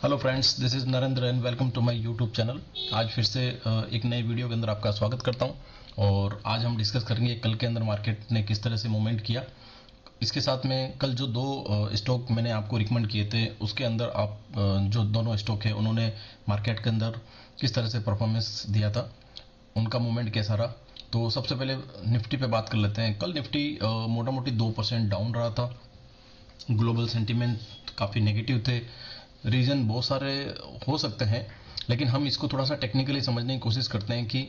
Hello friends, this is Narendra and welcome to my YouTube channel. आज फिर से एक नए वीडियो के अंदर आपका स्वागत करता हूं और आज हम डिस्कस करेंगे कल के अंदर मार्केट ने किस तरह से मूवमेंट किया। इसके साथ में कल जो दो स्टॉक मैंने आपको रिकमेंड किए थे उसके अंदर आप जो दोनों स्टॉक है उन्होंने मार्केट के अंदर किस तरह से परफॉर्मेंस दिया था, उनका मूवमेंट कैसा रहा। तो सबसे पहले निफ्टी पे बात कर लेते हैं। कल निफ्टी मोटा मोटी 2% डाउन रहा था। ग्लोबल सेंटीमेंट काफ़ी नेगेटिव थे। रीज़न बहुत सारे हो सकते हैं, लेकिन हम इसको थोड़ा सा टेक्निकली समझने की कोशिश करते हैं कि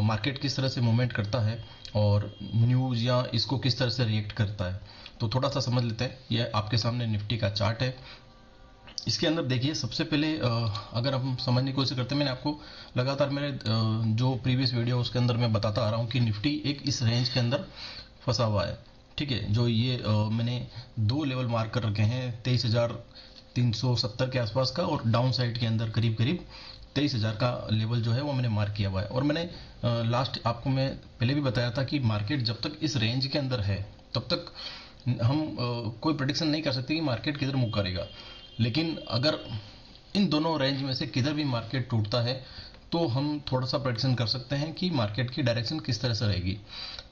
मार्केट किस तरह से मूवमेंट करता है और न्यूज़ या इसको किस तरह से रिएक्ट करता है। तो थोड़ा सा समझ लेते हैं। यह आपके सामने निफ्टी का चार्ट है। इसके अंदर देखिए, सबसे पहले अगर हम समझने की कोशिश करते हैं, मैंने आपको लगातार मेरे जो प्रीवियस वीडियो उसके अंदर मैं बताता आ रहा हूँ कि निफ्टी एक इस रेंज के अंदर फंसा हुआ है। ठीक है, जो ये मैंने दो लेवल मार्क कर रखे हैं, 23,370 के आसपास का, और डाउन साइड के अंदर करीब करीब 23,000 का लेवल जो है वो मैंने मार्क किया हुआ है। और मैंने लास्ट आपको मैं पहले भी बताया था कि मार्केट जब तक इस रेंज के अंदर है तब तक हम कोई प्रेडिक्शन नहीं कर सकते कि मार्केट किधर मूव करेगा। लेकिन अगर इन दोनों रेंज में से किधर भी मार्केट टूटता है तो हम थोड़ा सा प्रेडिक्शन कर सकते हैं कि मार्केट की डायरेक्शन किस तरह से रहेगी।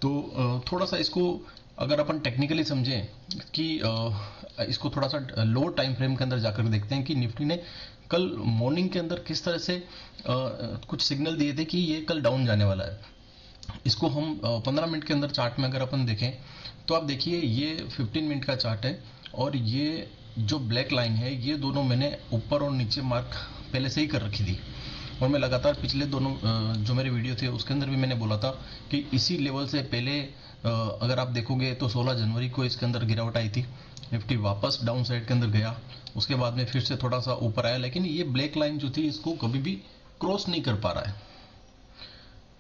तो थोड़ा सा इसको अगर अपन टेक्निकली समझें कि इसको थोड़ा सा लो टाइम फ्रेम के अंदर जाकर देखते हैं कि निफ्टी ने कल मॉर्निंग के अंदर किस तरह से कुछ सिग्नल दिए थे कि ये कल डाउन जाने वाला है। इसको हम 15 मिनट के अंदर चार्ट में अगर अपन देखें तो आप देखिए, ये 15 मिनट का चार्ट है और ये जो ब्लैक लाइन है ये दोनों मैंने ऊपर और नीचे मार्क पहले से ही कर रखी थी। और मैं लगातार पिछले दोनों जो मेरे वीडियो थे उसके अंदर भी मैंने बोला था कि इसी लेवल से पहले अगर आप देखोगे तो 16 जनवरी को इसके अंदर गिरावट आई थी। निफ्टी वापस डाउन साइड के अंदर गया, उसके बाद में फिर से थोड़ा सा ऊपर आया, लेकिन ये ब्लैक लाइन जो थी इसको कभी भी क्रॉस नहीं कर पा रहा है।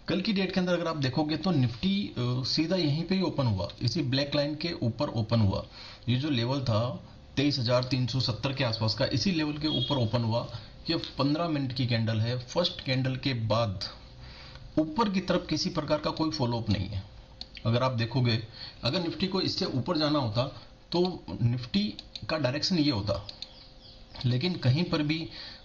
कल की डेट के अंदर अगर आप देखोगे तो निफ्टी सीधा यहीं पे ही ओपन हुआ, इसी ब्लैक लाइन के ऊपर ओपन हुआ। ये जो लेवल था 23,370 के आसपास का, इसी लेवल के ऊपर ओपन हुआ। ये 15 मिनट की कैंडल है। फर्स्ट कैंडल के बाद ऊपर की तरफ किसी प्रकार का कोई फॉलोअप नहीं है। अगर आप देखोगे, अगर निफ्टी को इससे ऊपर जाना होता तो निफ्टी का डायरेक्शन ये होता, लेकिन कहीं पर भी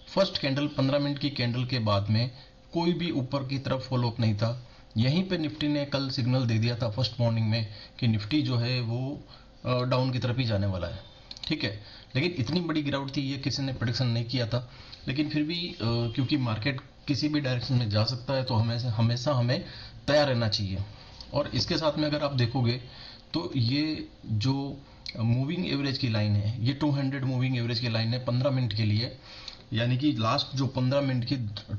फर्स्ट कैंडल 15 मिनट की कैंडल के बाद में कोई भी ऊपर की तरफ फॉलोअप नहीं था। यहीं पे निफ्टी ने कल सिग्नल दे दिया था फर्स्ट मॉर्निंग में कि निफ्टी जो है वो डाउन की तरफ ही जाने वाला है। ठीक है, लेकिन इतनी बड़ी गिरावट थी ये किसी ने प्रेडिक्शन नहीं किया था। लेकिन फिर भी क्योंकि मार्केट किसी भी डायरेक्शन में जा सकता है तो हमेशा हमेशा हमें तैयार रहना चाहिए। और इसके साथ में अगर आप देखोगे तो ये जो मूविंग एवरेज की लाइन है, ये 200 मूविंग एवरेज की लाइन है 15 मिनट के लिए, यानी कि लास्ट जो 15 मिनट की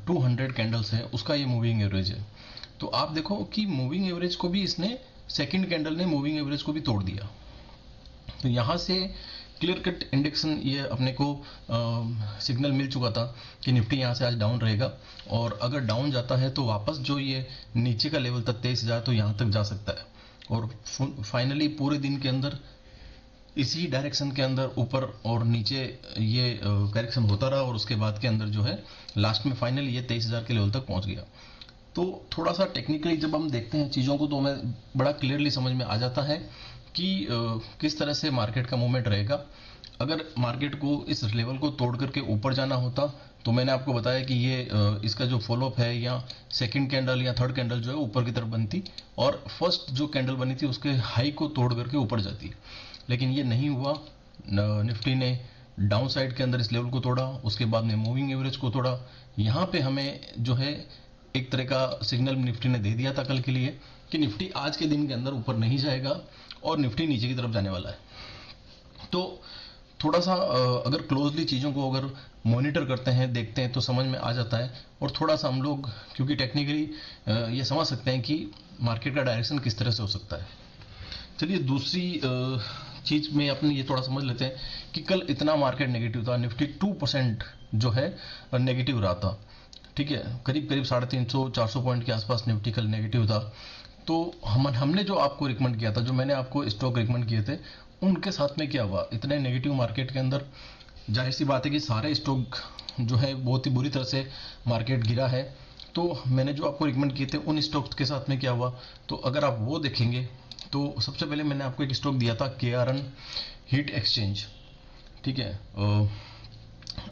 200 कैंडल्स है उसका ये मूविंग एवरेज है। तो आप देखो कि मूविंग एवरेज को भी इसने, सेकंड कैंडल ने मूविंग एवरेज को भी तोड़ दिया। तो यहाँ से क्लियर कट इंडिकेशन ये अपने को सिग्नल मिल चुका था कि निफ्टी यहाँ से आज डाउन रहेगा, और अगर डाउन जाता है तो वापस जो ये नीचे का लेवल था 23,000 तो यहाँ तक जा सकता है। और फाइनली पूरे दिन के अंदर इसी डायरेक्शन के अंदर ऊपर और नीचे ये करेक्शन होता रहा, और उसके बाद के अंदर जो है लास्ट में फाइनली ये 23,000 के लेवल तक पहुंच गया। तो थोड़ा सा टेक्निकली जब हम देखते हैं चीज़ों को तो हमें बड़ा क्लियरली समझ में आ जाता है कि किस तरह से मार्केट का मूवमेंट रहेगा। अगर मार्केट को इस लेवल को तोड़ करके ऊपर जाना होता तो मैंने आपको बताया कि ये इसका जो फॉलोअप है या सेकंड कैंडल या थर्ड कैंडल जो है ऊपर की तरफ बनती, और फर्स्ट जो कैंडल बनी थी उसके हाई को तोड़ करके ऊपर जाती। लेकिन ये नहीं हुआ। निफ्टी ने डाउन साइड के अंदर इस लेवल को तोड़ा, उसके बाद में मूविंग एवरेज को तोड़ा। यहाँ पे हमें जो है एक तरह का सिग्नल निफ्टी ने दे दिया था कल के लिए कि निफ्टी आज के दिन के अंदर ऊपर नहीं जाएगा और निफ्टी नीचे की तरफ जाने वाला है। तो थोड़ा सा अगर क्लोजली चीज़ों को अगर मॉनिटर करते हैं, देखते हैं, तो समझ में आ जाता है। और थोड़ा सा हम लोग क्योंकि टेक्निकली ये समझ सकते हैं कि मार्केट का डायरेक्शन किस तरह से हो सकता है। चलिए दूसरी चीज में अपन ये थोड़ा समझ लेते हैं कि कल इतना मार्केट नेगेटिव था। निफ्टी 2% जो है नेगेटिव रहा था। ठीक है, करीब करीब 350-400 पॉइंट के आसपास निफ्टी कल नेगेटिव था। तो हमने जो आपको रिकमेंड किया था, जो मैंने आपको स्टॉक रिकमेंड किए थे, उनके साथ में क्या हुआ इतने नेगेटिव मार्केट के अंदर। जाहिर सी बात है कि सारे स्टॉक जो है बहुत ही बुरी तरह से मार्केट गिरा है। तो मैंने जो आपको रिकमेंड किए थे उन स्टॉक्स के साथ में क्या हुआ, तो अगर आप वो देखेंगे तो सबसे पहले मैंने आपको एक स्टॉक दिया था KRN हीट एक्सचेंज। ठीक है,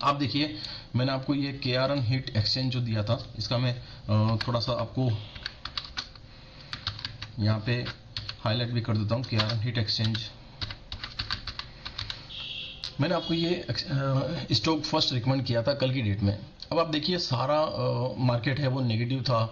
आप देखिए, मैंने आपको ये KRN हीट एक्सचेंज जो दिया था, इसका मैं थोड़ा सा आपको यहाँ पे हाईलाइट भी कर देता हूँ। KRN हीट एक्सचेंज, मैंने आपको ये स्टॉक फर्स्ट रिकमेंड किया था कल की डेट में। अब आप देखिए, सारा मार्केट है वो नेगेटिव था,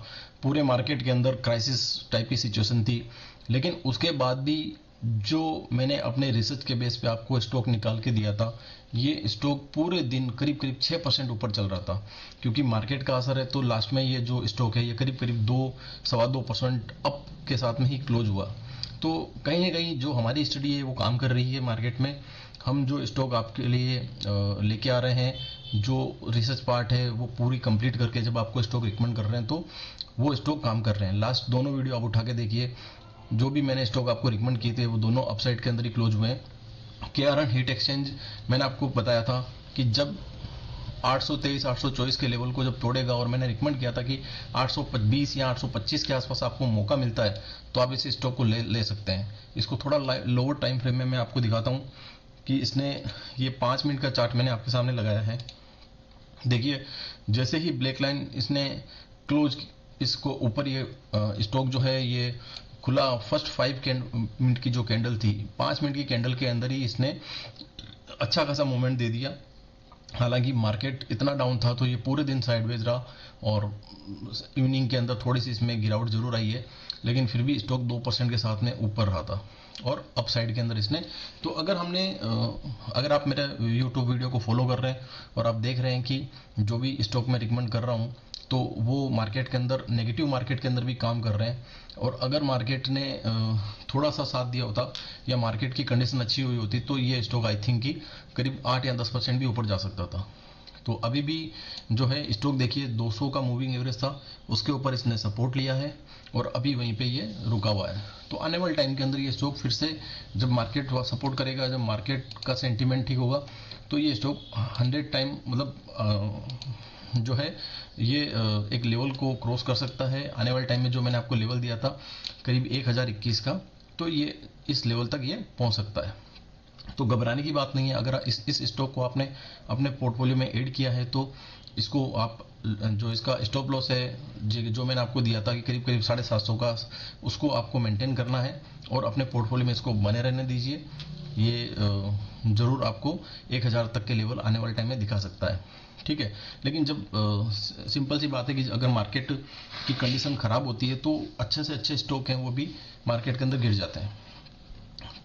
पूरे मार्केट के अंदर क्राइसिस टाइप की सिचुएशन थी, लेकिन उसके बाद भी जो मैंने अपने रिसर्च के बेस पे आपको स्टॉक निकाल के दिया था, ये स्टॉक पूरे दिन करीब करीब 6% ऊपर चल रहा था। क्योंकि मार्केट का असर है, तो लास्ट में ये जो स्टॉक है ये करीब करीब 2-2.25% अप के साथ में ही क्लोज हुआ। तो कहीं ना कहीं जो हमारी स्टडी है वो काम कर रही है मार्केट में। हम जो स्टॉक आपके लिए लेके आ रहे हैं, जो रिसर्च पार्ट है वो पूरी कंप्लीट करके जब आपको स्टॉक रिकमेंड कर रहे हैं, तो वो स्टॉक काम कर रहे हैं। लास्ट दोनों वीडियो आप उठा के देखिए, जो भी मैंने स्टॉक आपको रिकमेंड किए थे वो दोनों अपसाइड के अंदर ही क्लोज हुए हैं। KRN हीट एक्सचेंज, मैंने आपको बताया था कि जब 823 824 के लेवल को जब तोड़ेगा, और मैंने रिकमेंड किया था कि 820 या 825 के आसपास आपको मौका मिलता है तो आप इस स्टॉक को ले सकते हैं। इसको थोड़ा लोअर टाइम फ्रेम में मैं आपको दिखाता हूँ कि इसने ये 5 मिनट का चार्ट मैंने आपके सामने लगाया है। देखिए, जैसे ही ब्लैक लाइन इसने क्लोज, इसको ऊपर ये स्टॉक जो है ये खुला, फर्स्ट 5 मिनट की जो कैंडल थी, 5 मिनट की कैंडल के अंदर ही इसने अच्छा खासा मूवमेंट दे दिया। हालांकि मार्केट इतना डाउन था तो ये पूरे दिन साइडवेज रहा, और इवनिंग के अंदर थोड़ी सी इसमें गिरावट जरूर आई है, लेकिन फिर भी स्टॉक 2% के साथ में ऊपर रहा था, और अपसाइड के अंदर इसने। तो अगर आप मेरे यूट्यूब वीडियो को फॉलो कर रहे हैं और आप देख रहे हैं कि जो भी स्टॉक मैं रिकमेंड कर रहा हूँ, तो वो मार्केट के अंदर, नेगेटिव मार्केट के अंदर भी काम कर रहे हैं। और अगर मार्केट ने थोड़ा सा साथ दिया होता या मार्केट की कंडीशन अच्छी हुई होती, तो ये स्टॉक आई थिंक कि करीब 8 या 10% भी ऊपर जा सकता था। तो अभी भी जो है स्टॉक देखिए, 200 का मूविंग एवरेज था, उसके ऊपर इसने सपोर्ट लिया है और अभी वहीं पे ये रुका हुआ है। तो आने वाले टाइम के अंदर ये स्टॉक फिर से, जब मार्केट सपोर्ट करेगा, जब मार्केट का सेंटीमेंट ठीक होगा, तो ये स्टॉक 100 टाइम मतलब जो है ये एक लेवल को क्रॉस कर सकता है। आने वाले टाइम में जो मैंने आपको लेवल दिया था करीब 1021 का, तो ये इस लेवल तक ये पहुंच सकता है। तो घबराने की बात नहीं है। अगर इस स्टॉक को आपने अपने पोर्टफोलियो में ऐड किया है, तो इसको आप, जो इसका स्टॉप लॉस है जो मैंने आपको दिया था कि करीब करीब 750 का, उसको आपको मेंटेन करना है और अपने पोर्टफोलियो में इसको बने रहने दीजिए। ये जरूर आपको 1000 तक के लेवल आने वाले टाइम में दिखा सकता है, ठीक है। लेकिन जब सिंपल सी बात है कि अगर मार्केट की कंडीशन खराब होती है, तो अच्छे से अच्छे स्टॉक हैं वो भी मार्केट के अंदर गिर जाते हैं।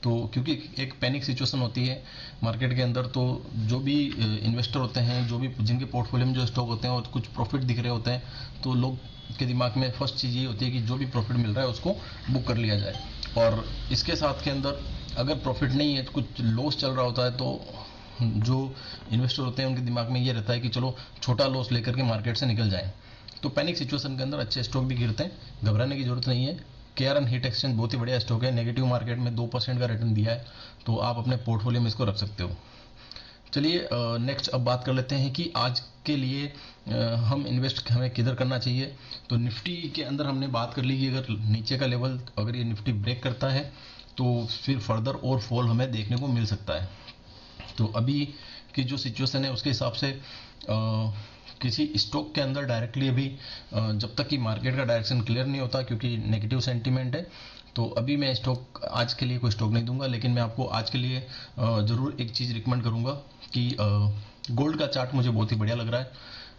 तो क्योंकि एक पैनिक सिचुएशन होती है मार्केट के अंदर, तो जो भी इन्वेस्टर होते हैं, जो भी जिनके पोर्टफोलियो में जो स्टॉक होते हैं और कुछ प्रॉफिट दिख रहे होते हैं, तो लोग के दिमाग में फर्स्ट चीज़ ये होती है कि जो भी प्रॉफिट मिल रहा है उसको बुक कर लिया जाए। और इसके साथ के अंदर अगर प्रॉफिट नहीं है, तो कुछ लॉस चल रहा होता है, तो जो इन्वेस्टर होते हैं उनके दिमाग में ये रहता है कि चलो छोटा लॉस लेकर के मार्केट से निकल जाएं। तो पैनिक सिचुएशन के अंदर अच्छे स्टॉक भी गिरते हैं, घबराने की जरूरत नहीं है। KRN हीट एक्सचेंज बहुत ही बढ़िया स्टॉक है, नेगेटिव मार्केट में 2% का रिटर्न दिया है, तो आप अपने पोर्टफोलियो में इसको रख सकते हो। चलिए नेक्स्ट अब बात कर लेते हैं कि आज के लिए हम इन्वेस्ट हमें किधर करना चाहिए। तो निफ्टी के अंदर हमने बात कर ली कि अगर नीचे का लेवल, अगर ये निफ्टी ब्रेक करता है, तो फिर फर्दर और फॉल हमें देखने को मिल सकता है। तो अभी की जो सिचुएशन है उसके हिसाब से किसी स्टॉक के अंदर डायरेक्टली अभी जब तक कि मार्केट का डायरेक्शन क्लियर नहीं होता, क्योंकि नेगेटिव सेंटीमेंट है, तो अभी मैं स्टॉक आज के लिए कोई स्टॉक नहीं दूंगा। लेकिन मैं आपको आज के लिए ज़रूर एक चीज़ रिकमेंड करूंगा कि गोल्ड का चार्ट मुझे बहुत ही बढ़िया लग रहा है।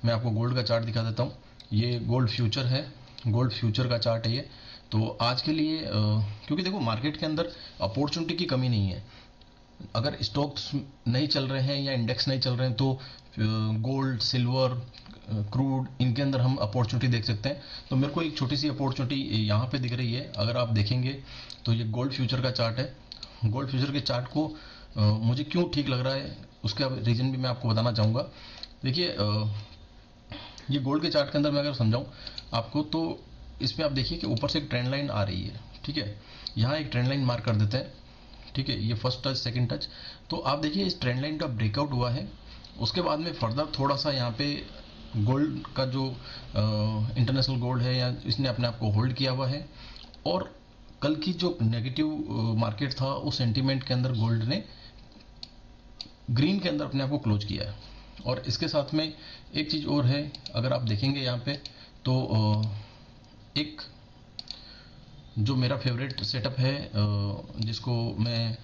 मैं आपको गोल्ड का चार्ट दिखा देता हूँ। ये गोल्ड फ्यूचर है, गोल्ड फ्यूचर का चार्ट है ये। तो आज के लिए क्योंकि देखो मार्केट के अंदर अपॉर्चुनिटी की कमी नहीं है। अगर स्टॉक्स नहीं चल रहे हैं या इंडेक्स नहीं चल रहे हैं, तो गोल्ड, सिल्वर, क्रूड, इनके अंदर हम अपॉर्चुनिटी देख सकते हैं। तो मेरे को एक छोटी सी अपॉर्चुनिटी यहाँ पे दिख रही है। अगर आप देखेंगे तो ये गोल्ड फ्यूचर का चार्ट है। गोल्ड फ्यूचर के चार्ट को मुझे क्यों ठीक लग रहा है, उसका रीज़न भी मैं आपको बताना चाहूँगा। देखिए ये गोल्ड के चार्ट के अंदर मैं अगर समझाऊँ आपको, तो इसमें आप देखिए कि ऊपर से एक ट्रेंड लाइन आ रही है, ठीक है। यहाँ एक ट्रेंड लाइन मार्क कर देते हैं, ठीक है। ये फर्स्ट टच, सेकंड टच, तो आप देखिए इस ट्रेंड लाइन का ब्रेकआउट हुआ है। उसके बाद में फर्दर थोड़ा सा यहाँ पे गोल्ड का जो इंटरनेशनल गोल्ड है, या इसने अपने आप को होल्ड किया हुआ है। और कल की जो नेगेटिव मार्केट था, उस सेंटीमेंट के अंदर गोल्ड ने ग्रीन के अंदर अपने आप को क्लोज किया है। और इसके साथ में एक चीज़ और है, अगर आप देखेंगे यहाँ पे तो एक जो मेरा फेवरेट सेटअप है जिसको मैं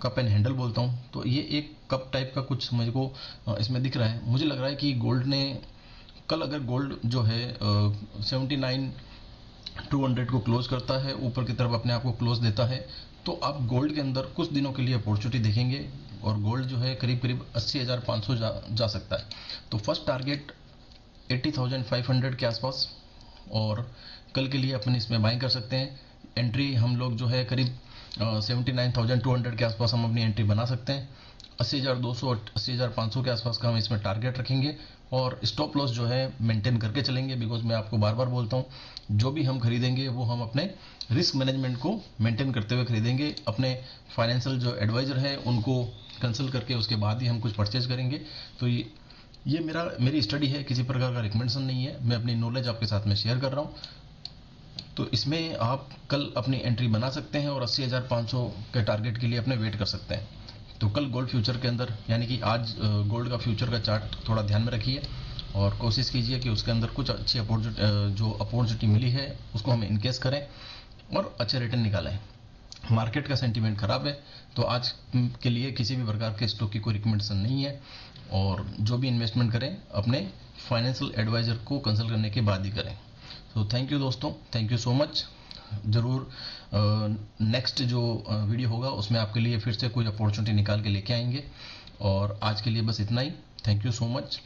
कप एंड हैंडल बोलता हूँ, तो ये एक कप टाइप का कुछ मेरे को इसमें दिख रहा है। मुझे लग रहा है कि गोल्ड ने कल अगर गोल्ड जो है 79,200 को क्लोज करता है, ऊपर की तरफ अपने आप को क्लोज देता है, तो आप गोल्ड के अंदर कुछ दिनों के लिए अपॉर्चुनिटी देखेंगे और गोल्ड जो है करीब करीब 80,500 जा सकता है। तो फर्स्ट टारगेट 80,500 के आसपास, और कल के लिए अपन इसमें बाइंग कर सकते हैं। एंट्री हम लोग जो है करीब 79,200 के आसपास हम अपनी एंट्री बना सकते हैं। 80,200 80,500 के आसपास का हम इसमें टारगेट रखेंगे और स्टॉप लॉस जो है मेंटेन करके चलेंगे। बिकॉज मैं आपको बार बार बोलता हूँ, जो भी हम खरीदेंगे वो हम अपने रिस्क मैनेजमेंट को मेंटेन करते हुए खरीदेंगे। अपने फाइनेंशियल जो एडवाइजर है उनको कंसल्ट करके उसके बाद ही हम कुछ परचेज करेंगे। तो ये मेरी स्टडी है, किसी प्रकार का रिकमेंडेशन नहीं है, मैं अपनी नॉलेज आपके साथ में शेयर कर रहा हूँ। तो इसमें आप कल अपनी एंट्री बना सकते हैं और 80,500 के टारगेट के लिए अपने वेट कर सकते हैं। तो कल गोल्ड फ्यूचर के अंदर, यानी कि आज गोल्ड का फ्यूचर का चार्ट थोड़ा ध्यान में रखिए और कोशिश कीजिए कि उसके अंदर कुछ अच्छी जो अपॉर्चुनिटी मिली है उसको हम इनकेस करें और अच्छे रिटर्न निकालें। मार्केट का सेंटीमेंट खराब है, तो आज के लिए किसी भी प्रकार के स्टॉक की कोई रिकमेंडेशन नहीं है, और जो भी इन्वेस्टमेंट करें अपने फाइनेंशियल एडवाइजर को कंसल्ट करने के बाद ही करें। तो थैंक यू दोस्तों, थैंक यू सो मच। ज़रूर नेक्स्ट जो वीडियो होगा उसमें आपके लिए फिर से कोई अपॉर्चुनिटी निकाल के लेके आएंगे, और आज के लिए बस इतना ही। Thank you so much.